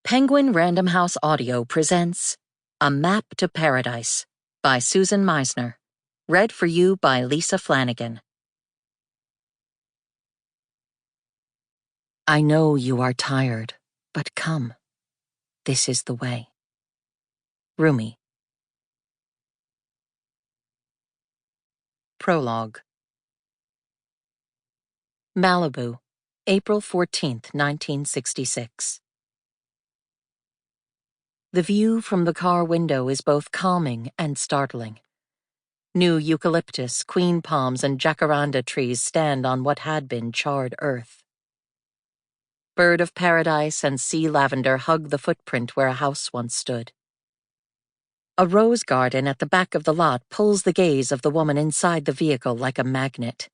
Penguin Random House Audio presents A Map to Paradise by Susan Meissner. Read for you by Lisa Flanagan. I know you are tired, but come. This is the way. Rumi. Prologue. Malibu, April 14th, 1966. The view from the car window is both calming and startling. New eucalyptus, queen palms, and jacaranda trees stand on what had been charred earth. Bird of paradise and sea lavender hug the footprint where a house once stood. A rose garden at the back of the lot pulls the gaze of the woman inside the vehicle like a magnet.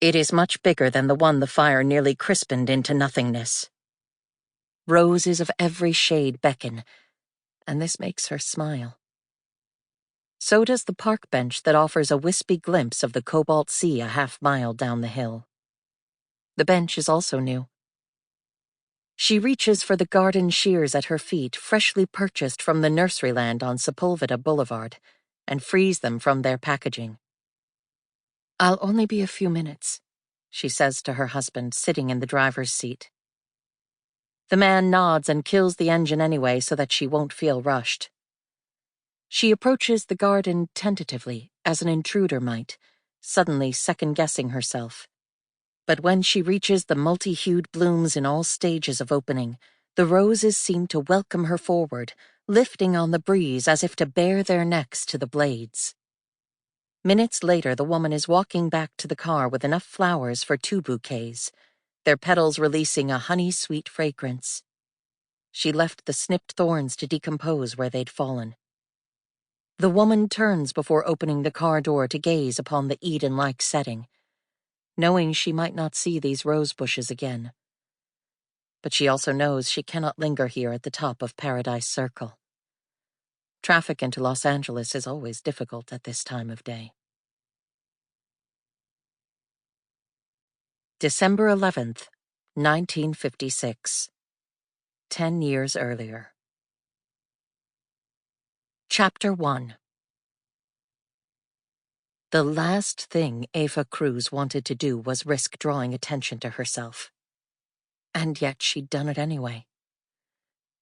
It is much bigger than the one the fire nearly crispened into nothingness. Roses of every shade beckon, and this makes her smile. So does the park bench that offers a wispy glimpse of the cobalt sea a half-mile down the hill. The bench is also new. She reaches for the garden shears at her feet, freshly purchased from the nurseryland on Sepulveda Boulevard, and frees them from their packaging. "I'll only be a few minutes," she says to her husband, sitting in the driver's seat. The man nods and kills the engine anyway so that she won't feel rushed. She approaches the garden tentatively, as an intruder might, suddenly second-guessing herself. But when she reaches the multi-hued blooms in all stages of opening, the roses seem to welcome her forward, lifting on the breeze as if to bare their necks to the blades. Minutes later, the woman is walking back to the car with enough flowers for 2 bouquets, their petals releasing a honey-sweet fragrance. She left the snipped thorns to decompose where they'd fallen. The woman turns before opening the car door to gaze upon the Eden-like setting, knowing she might not see these rose bushes again. But she also knows she cannot linger here at the top of Paradise Circle. Traffic into Los Angeles is always difficult at this time of day. December 11th, 1956. 10 years earlier. Chapter 1. The last thing Eva Cruz wanted to do was risk drawing attention to herself. And yet she'd done it anyway.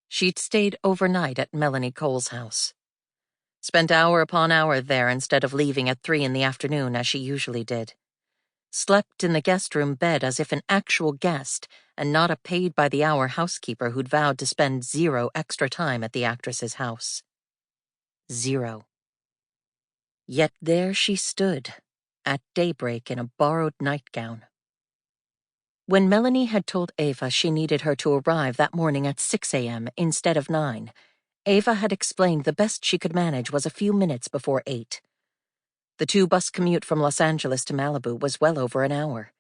She'd stayed overnight at Melanie Cole's house. Spent hour upon hour there instead of leaving at 3 in the afternoon as she usually did. Slept in the guest room bed as if an actual guest and not a paid-by-the-hour housekeeper who'd vowed to spend 0 extra time at the actress's house. 0. Yet there she stood, at daybreak in a borrowed nightgown. When Melanie had told Eva she needed her to arrive that morning at 6 a.m. instead of 9, Eva had explained the best she could manage was a few minutes before 8. The 2-bus commute from Los Angeles to Malibu was well over an hour.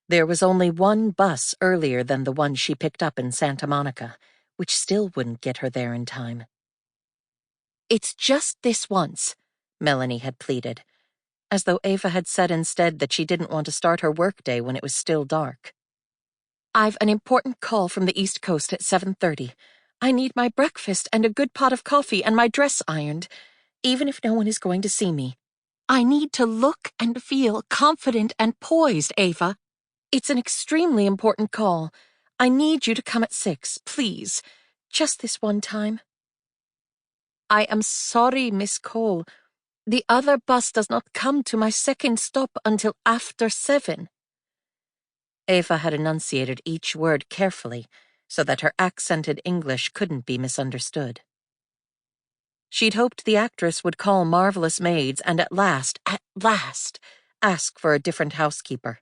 There was only 1 bus earlier than the one she picked up in Santa Monica, which still wouldn't get her there in time. "It's just this once," Melanie had pleaded, as though Eva had said instead that she didn't want to start her workday when it was still dark. "I've an important call from the East Coast at 7:30. I need my breakfast and a good pot of coffee and my dress ironed, even if no one is going to see me. I need to look and feel confident and poised, Eva. It's an extremely important call. I need you to come at 6, please. Just this one time." "I am sorry, Miss Cole. The other bus does not come to my second stop until after 7. Eva had enunciated each word carefully so that her accented English couldn't be misunderstood. She'd hoped the actress would call Marvelous Maids and at last, ask for a different housekeeper.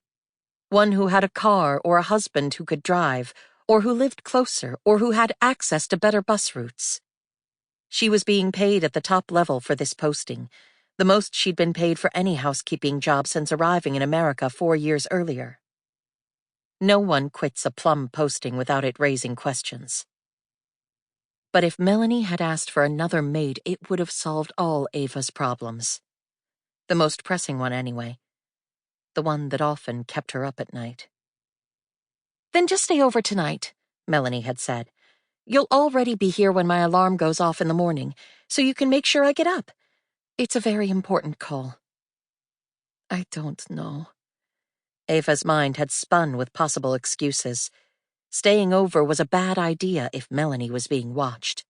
One who had a car or a husband who could drive, or who lived closer, or who had access to better bus routes. She was being paid at the top level for this posting, the most she'd been paid for any housekeeping job since arriving in America 4 years earlier. No one quits a plum posting without it raising questions. But if Melanie had asked for another maid, it would have solved all Eva's problems. The most pressing one, anyway. The one that often kept her up at night. "Then just stay over tonight," Melanie had said. You'll already be here when my alarm goes off in the morning, so you can make sure I get up. It's a very important call." "I don't know." Ava's mind had spun with possible excuses. Staying over was a bad idea if Melanie was being watched.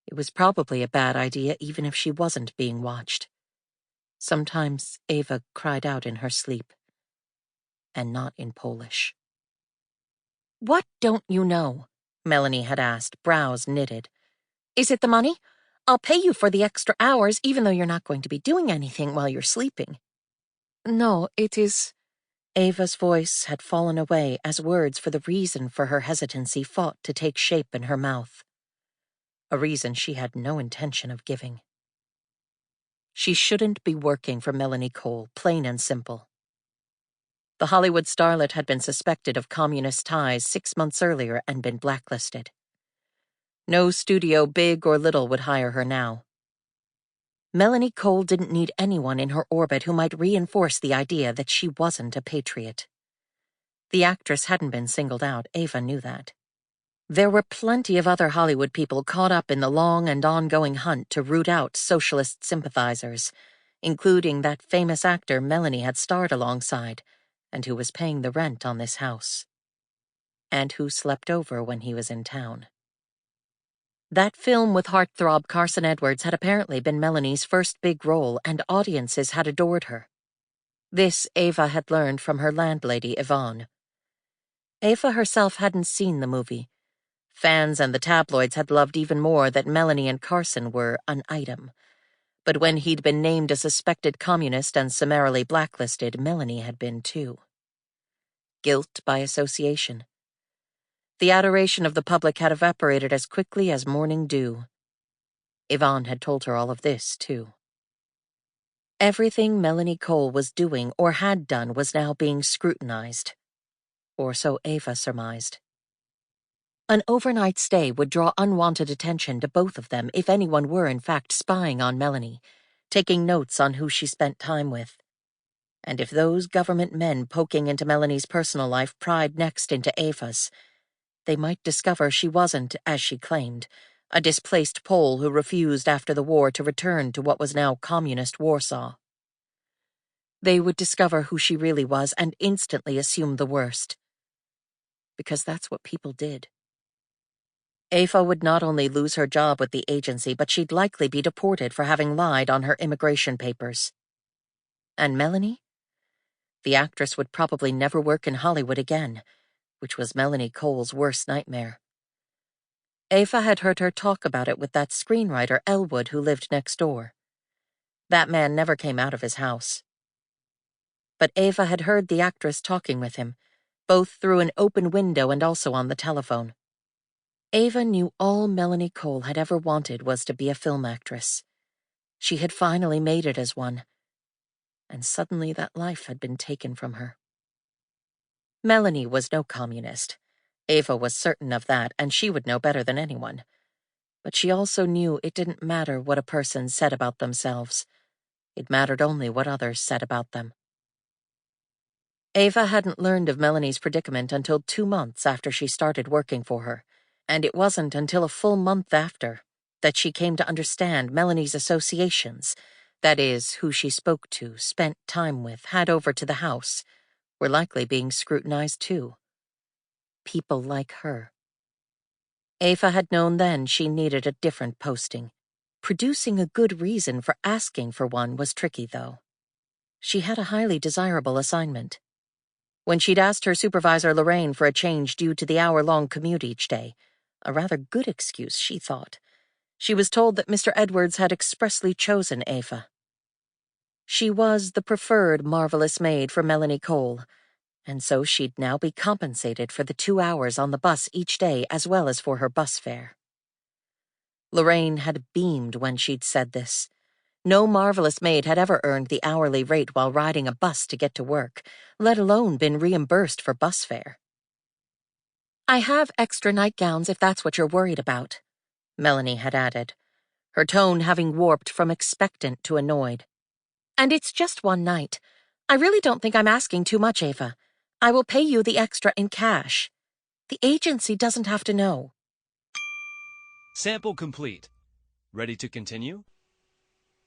It was probably a bad idea even if she wasn't being watched. Sometimes Eva cried out in her sleep, and not in Polish. "What don't you know?" Melanie had asked, brows knitted. "Is it the money? I'll pay you for the extra hours even though you're not going to be doing anything while you're sleeping." "No, it is—" Ava's voice had fallen away as words for the reason for her hesitancy fought to take shape in her mouth. A reason she had no intention of giving. She shouldn't be working for Melanie Cole, plain and simple. The Hollywood starlet had been suspected of communist ties 6 months earlier and been blacklisted. No studio, big or little, would hire her now. Melanie Cole didn't need anyone in her orbit who might reinforce the idea that she wasn't a patriot. The actress hadn't been singled out, Eva knew that. There were plenty of other Hollywood people caught up in the long and ongoing hunt to root out socialist sympathizers, including that famous actor Melanie had starred alongside, and who was paying the rent on this house. And who slept over when he was in town. That film with heartthrob Carson Edwards had apparently been Melanie's first big role, and audiences had adored her. This Eva had learned from her landlady, Yvonne. Eva herself hadn't seen the movie. Fans and the tabloids had loved even more that Melanie and Carson were an item. But when he'd been named a suspected communist and summarily blacklisted, Melanie had been too. Guilt by association. The adoration of the public had evaporated as quickly as morning dew. Yvonne had told her all of this, too. Everything Melanie Cole was doing or had done was now being scrutinized. Or so Eva surmised. An overnight stay would draw unwanted attention to both of them if anyone were in fact spying on Melanie, taking notes on who she spent time with. And if those government men poking into Melanie's personal life pried next into Eva's, they might discover she wasn't, as she claimed, a displaced Pole who refused after the war to return to what was now communist Warsaw. They would discover who she really was and instantly assume the worst. Because that's what people did. Eva would not only lose her job with the agency, but she'd likely be deported for having lied on her immigration papers. And Melanie? The actress would probably never work in Hollywood again, which was Melanie Cole's worst nightmare. Eva had heard her talk about it with that screenwriter Elwood who lived next door. That man never came out of his house. But Eva had heard the actress talking with him, both through an open window and also on the telephone. Eva knew all Melanie Cole had ever wanted was to be a film actress. She had finally made it as one. And suddenly that life had been taken from her. Melanie was no communist. Eva was certain of that, and she would know better than anyone. But she also knew it didn't matter what a person said about themselves. It mattered only what others said about them. Eva hadn't learned of Melanie's predicament until 2 months after she started working for her, and it wasn't until a full month after that she came to understand Melanie's associations, that is, who she spoke to, spent time with, had over to the house, were likely being scrutinized too. People like her. Eva had known then she needed a different posting. Producing a good reason for asking for one was tricky, though. She had a highly desirable assignment. When she'd asked her supervisor Lorraine for a change due to the hour-long commute each day, a rather good excuse, she thought, she was told that Mr. Edwards had expressly chosen Eva. She was the preferred marvelous maid for Melanie Cole, and so she'd now be compensated for the 2 hours on the bus each day as well as for her bus fare. Lorraine had beamed when she'd said this. No marvelous maid had ever earned the hourly rate while riding a bus to get to work, let alone been reimbursed for bus fare. "I have extra nightgowns if that's what you're worried about," Melanie had added, her tone having warped from expectant to annoyed. "And it's just one night. I really don't think I'm asking too much, Eva. I will pay you the extra in cash. The agency doesn't have to know." Sample complete. Ready to continue?